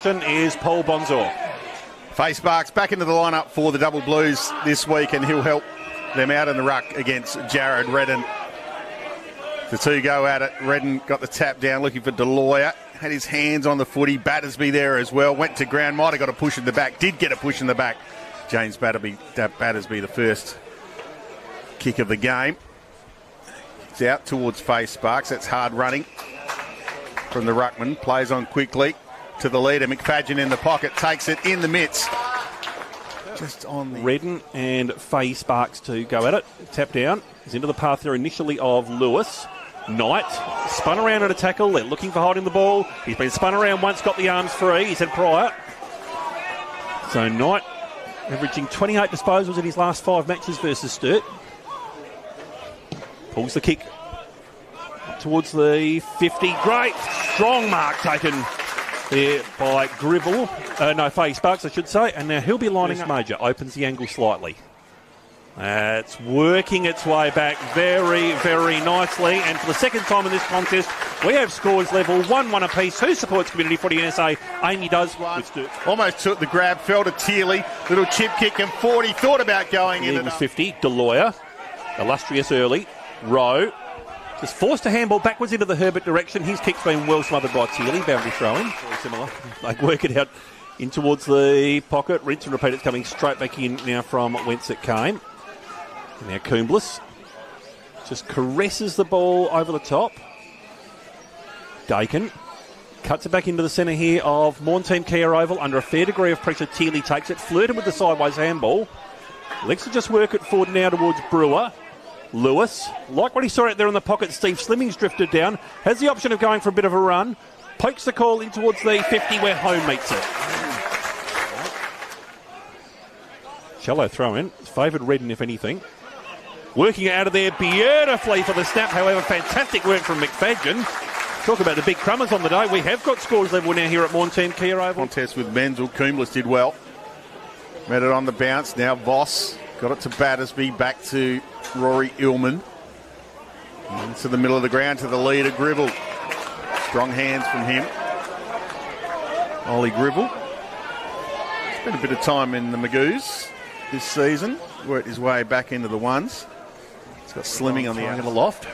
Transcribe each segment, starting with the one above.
Is Paul Bonzor. Face Sparks back into the lineup for the Double Blues this week, and he'll help them out in the ruck against Jared Redden. The two go at it. Redden got the tap down, looking for Deloya. Had his hands on the footy. Battersby there as well. Went to ground. Might have got a push in the back. Did get a push in the back. James Battersby, the first kick of the game. It's out towards Face Sparks. That's hard running from the ruckman. Plays on quickly to the leader. McFadden in the pocket, takes it in the mitts. Just on the... Redden and Faye Sparks to go at it. Tap down. He's into the path there initially of Lewis. Knight spun around at a tackle. They're looking for holding the ball. He's been spun around once, got the arms free. He's had prior. So Knight averaging 28 disposals in his last 5 matches versus Sturt. Pulls the kick towards the 50. Great strong mark taken there by Faye Sparks, I should say. And now he'll be lining up. Major opens the angle slightly. It's working its way back very, very nicely. And for the second time in this contest, we have scores level 1-1 apiece. Who supports community footy in SA? Amy does. Almost took the grab, fell to Tearley. Little chip kick and 40. Thought about going in. Eagles 50. Deloya. Illustrious early. Rowe. Just forced a handball backwards into the Herbert direction. His kick's been well smothered by Tearley. Boundary throw-in. Very similar. They work it out in towards the pocket. Rinse and repeat. It's coming straight back in now from whence it came. And now Coomblas just caresses the ball over the top. Dakin cuts it back into the centre here of Maughan Team Kia Oval. Under a fair degree of pressure, Tearley takes it. Flirted with the sideways handball. Likes to just work it forward now towards Brewer. Lewis, like what he saw out there in the pocket, Steve Slimming's drifted down. Has the option of going for a bit of a run. Pokes the call in towards the 50 where home meets it. Shallow throw in. Favoured Redden if anything. Working out of there beautifully for the snap. However, fantastic work from McFadden. Talk about the big crummers on the day. We have got scores level now here at Maughan Team Kia Oval. Contest with Menzel. Coomblas did well. Met it on the bounce. Now Voss got it to Battersby. Back to Rory Illman. Into the middle of the ground to the leader, Gribble. Strong hands from him. Ollie Gribble. Spent a bit of time in the Magoos this season. Worked his way back into the ones. He's got Slimming on the end of the loft.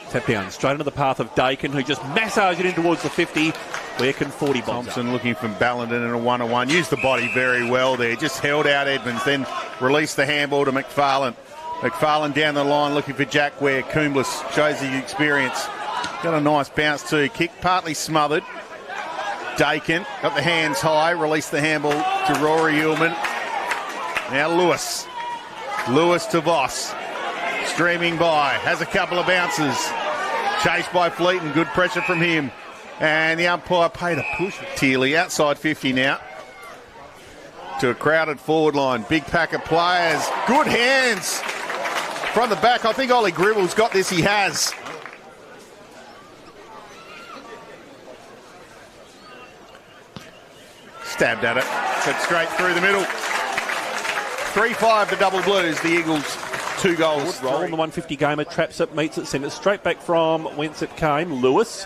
Tap down, straight into the path of Dakin, who just massaged it in towards the 50. Where can 40 bombs Thompson up? Looking from Ballenden in a 1-on-1. Used the body very well there. Just held out Edmonds, then released the handball to McFarlane. McFarlane down the line looking for Jack Ware. Coomblas shows the experience. Got a nice bounce too. Kick partly smothered. Dakin got the hands high. Released the handball to Rory Illman. Now Lewis. Lewis to Voss. Streaming by. Has a couple of bounces. Chased by Fleeton. Good pressure from him. And the umpire paid a push. Tearley outside 50 now. To a crowded forward line. Big pack of players. Good hands from the back. I think Ollie Gribble's got this. He has. Stabbed at it. Set straight through the middle. 3-5 the Double Blues. The Eagles 2 goals. Roll on the 150 gamer. Traps it, meets it, sends it straight back from whence it came. Lewis,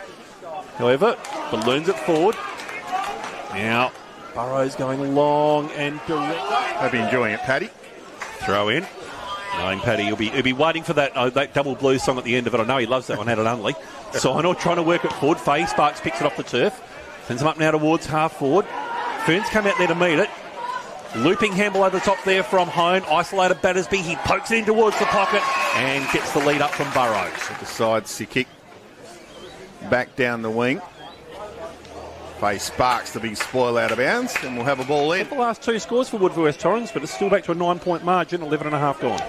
however, balloons it forward. Now, Burrows going long and direct. Hope you're enjoying it, Paddy. Throw in. Knowing Paddy, he'll be waiting for that Double Blues song at the end of it. I know he loves that one, had it only. Signor trying to work it forward. Faye Sparks picks it off the turf. Sends him up now towards half forward. Ferns come out there to meet it. Looping handball over the top there from Hone. Isolated Battersby. He pokes it in towards the pocket and gets the lead up from Burrows. Decides to kick back down the wing. Faye Sparks, the big spoil out of bounds, and we'll have a ball in. The last 2 scores for Woodville-West Torrens, but it's still back to a 9-point margin, 11.5 gone.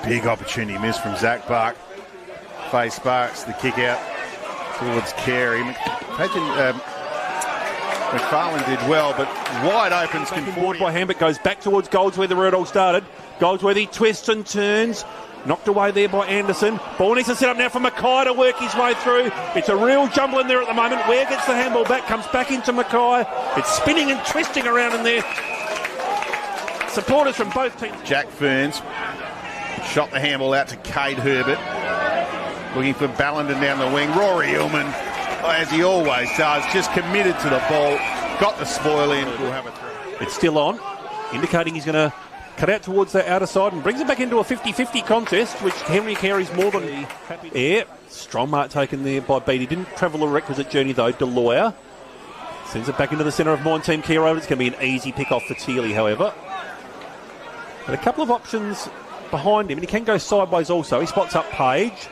Big opportunity missed from Zach Bark. Faye Sparks, the kick out towards Carey. McFarlane did well, but wide open. Forward by Hambert, goes back towards Goldsworthy where it all started. Goldsworthy twists and turns. Knocked away there by Anderson. Ball needs to set up now for Mackay to work his way through. It's a real jumble in there at the moment. Ware gets the handball back, comes back into Mackay. It's spinning and twisting around in there. Supporters from both teams. Jack Ferns shot the handball out to Cade Herbert. Looking for Ballenden down the wing. Rory Illman, as he always does, just committed to the ball. got the spoil in. We'll have a throw. It's still on, indicating he's going to cut out towards the outer side and brings it back into a 50-50 contest, which Henry carries more than happy. Yeah, strong mark taken there by Beattie. Didn't travel a requisite journey though. Deloyer sends it back into the centre of Maughan team care over. It's going to be an easy pick off for Thiele, however. But a couple of options behind him, and he can go sideways also. He spots up Page.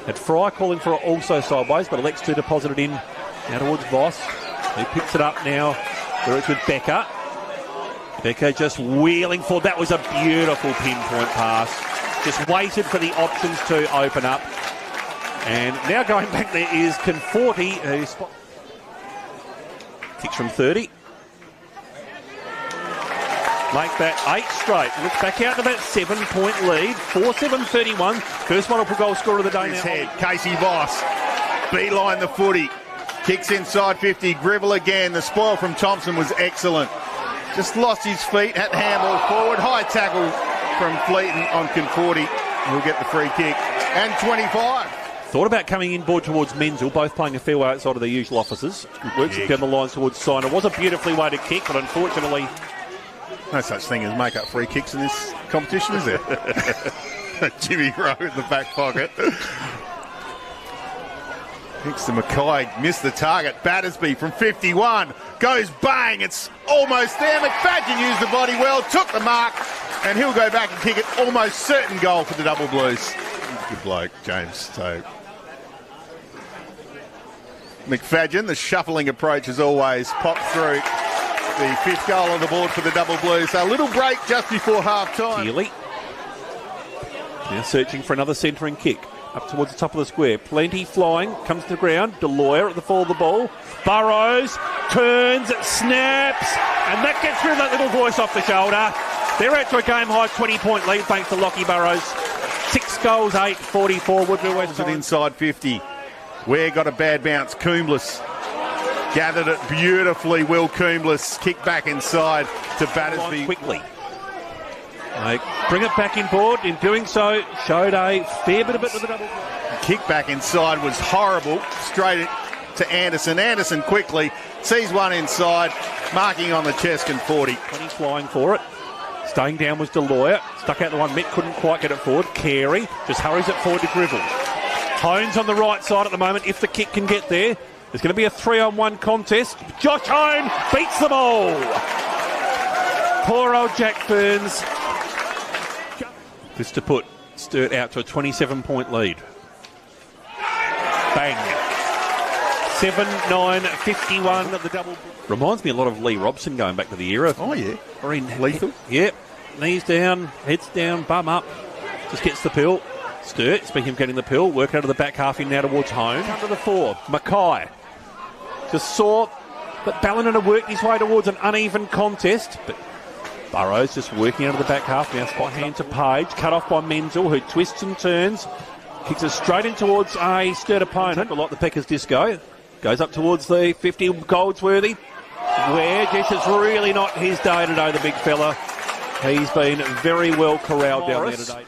Had Fry calling for it also sideways, but elects to deposit it in now towards Voss. He picks it up now where it's with Becker. Becker just wheeling forward. That was a beautiful pinpoint pass. Just waited for the options to open up. And now going back there is Conforti, who kicks from 30. Make that 8 straight. Looks back out to that 7-point lead. 4-7-31. First multiple goal scorer of the day now. Head. Casey Voss. Beeline the footy. Kicks inside 50. Gribble again. The spoil from Thompson was excellent. Just lost his feet. Had to handball forward. High tackle from Fleeton on Conforti. He'll get the free kick. And 25. Thought about coming inboard towards Menzel, both playing a fair way outside of their usual offices. Works it down the lines towards Siner. Was a beautifully weighted kick, but unfortunately... No such thing as make-up free kicks in this competition, is there? Jimmy Rowe in the back pocket. Kicks to Mackay, missed the target. Battersby from 51 goes bang. It's almost there. McFadden used the body well, took the mark, and he'll go back and kick it. Almost certain goal for the Double Blues. Good bloke, James. So McFadden, the shuffling approach as always, popped through. The 5th goal on the board for the Double Blues. So a little break just before half-time. Thiele now searching for another centering kick. Up towards the top of the square. Plenty flying. Comes to the ground. Deloyer at the fall of the ball. Burrows turns, snaps, and that gets rid of that little voice off the shoulder. They're out to a game-high 20-point lead thanks to Lockie Burrows. 6 goals, 8-44. Woodville-West inside 50. Ware got a bad bounce. Coombs gathered it beautifully. Will Coombs kick back inside to Battersby. Quickly. They bring it back inboard. In doing so, showed a fair bit of it with the double. Kick back inside was horrible. Straight to Anderson. Anderson quickly sees one inside. Marking on the chest and 40. 20 flying for it. Staying down was Deloyer. Stuck out the one. Mitt couldn't quite get it forward. Carey just hurries it forward to Gribble. Hone's on the right side at the moment if the kick can get there. There's going to be a 3-on-1 contest. Josh Hone beats them all. Poor old Jack Ferns. This to put Sturt out to a 27-point lead. Bang. 7-9-51 of the double. Reminds me a lot of Lee Robson going back to the era. Oh, yeah. Very lethal. Yep. Knees down, heads down, bum up. Just gets the pill. Sturt, speaking of getting the pill, working out of the back half in now towards home. Under the 4. Mackay. Just saw that Ballina worked his way towards an uneven contest, but Burrows just working out of the back half now. Spot hand to Page, cut off by Menzel, who twists and turns, kicks it straight in towards a Sturt opponent, a lot the Peckers disco. Goes up towards the 50 Goldsworthy, where just it's really not his day today, the big fella. He's been very well corralled down there today.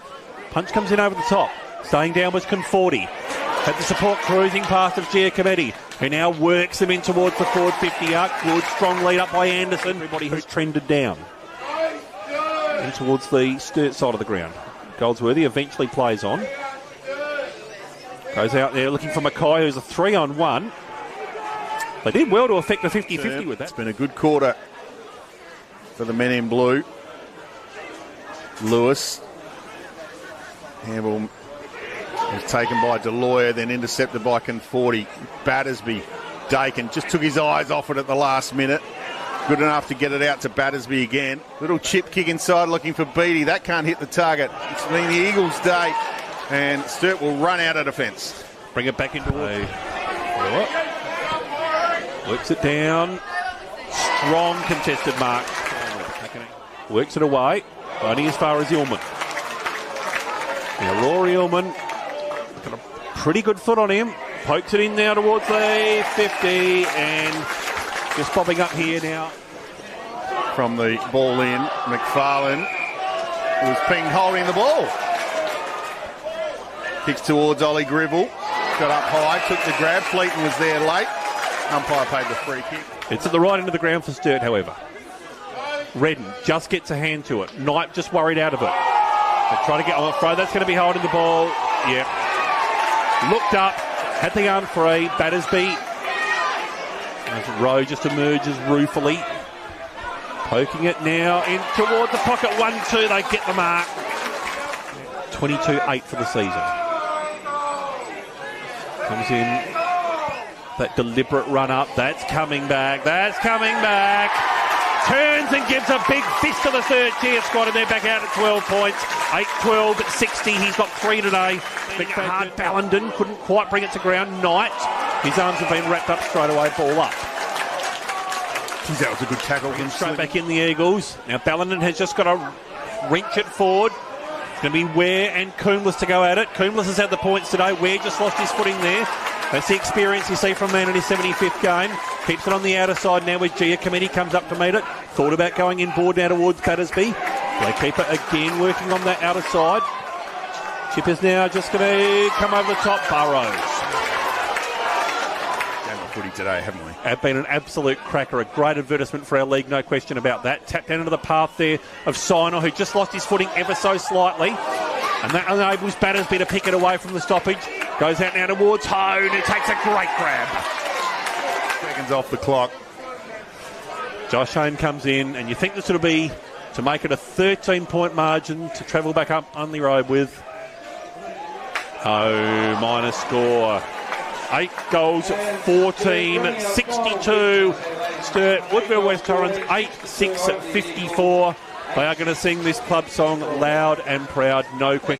Punch comes in over the top. Staying down was Conforti. Had the support cruising past of Giacometti, who now works them in towards the forward 50 arc. Good, strong lead up by Anderson. Everybody has trended down. And towards the Sturt side of the ground. Goldsworthy eventually plays on. Goes out there looking for Mackay, who's a 3-on-1. They did well to affect the 50-50 with that. It's been a good quarter for the men in blue. Lewis. Handball was taken by Deloyer, then intercepted by Conforti. Battersby. Dakin just took his eyes off it at the last minute. Good enough to get it out to Battersby again. Little chip kick inside looking for Beattie. That can't hit the target. It's been the Eagles' day. And Sturt will run out of defence. Bring it back into work. Works it down. Strong contested mark. Works it away. Only as far as Illman. Now Rory Illman got a pretty good foot on him. Pokes it in now towards the 50 and just popping up here now. From the ball in, McFarlane was pinged holding the ball. Kicks towards Ollie Gribble. Got up high, took the grab. Fleeton was there late. Umpire paid the free kick. It's at the right end of the ground for Sturt, however. Redden just gets a hand to it. Knight just worried out of it. They try to get on the throw. That's going to be holding the ball. Yep. Looked up, had the arm free. Battersby. As Rowe just emerges ruefully. Poking it now in toward the pocket. 1-2. They get the mark. 22-8 for the season. Comes in. That deliberate run up. That's coming back. That's coming back. Turns and gives a big fist to the third tier squad, and they're back out at 12 points. 8-12 at 60. He's got 3 today. Hard Ballenden couldn't quite bring it to ground. Knight, his arms have been wrapped up straight away. Ball up. That was a good tackle. Straight back in the Eagles. Now Ballenden has just got to wrench it forward. It's going to be Ware and Coomless to go at it. Coomless has had the points today. Ware just lost his footing there. That's the experience you see from man in his 75th game. Keeps it on the outer side now with Gia. Committee comes up to meet it. Thought about going inboard now towards Battersby. They keep it again working on that outer side. Chip is now just going to come over the top. Burrows. Game of footy today, haven't we? Have been an absolute cracker. A great advertisement for our league, no question about that. Tapped down into the path there of Sinor, who just lost his footing ever so slightly. And that enables Battersby to pick it away from the stoppage. Goes out now towards Hone, who takes a great grab. Seconds off the clock. Josh Hone comes in, and you think this would be to make it a 13-point margin to travel back up Unley Road with. Oh, minor score. 8 goals for Thiem, 62. Sturt, Woodville-West Torrens, 8-6 at 54. They are going to sing this club song loud and proud, no question.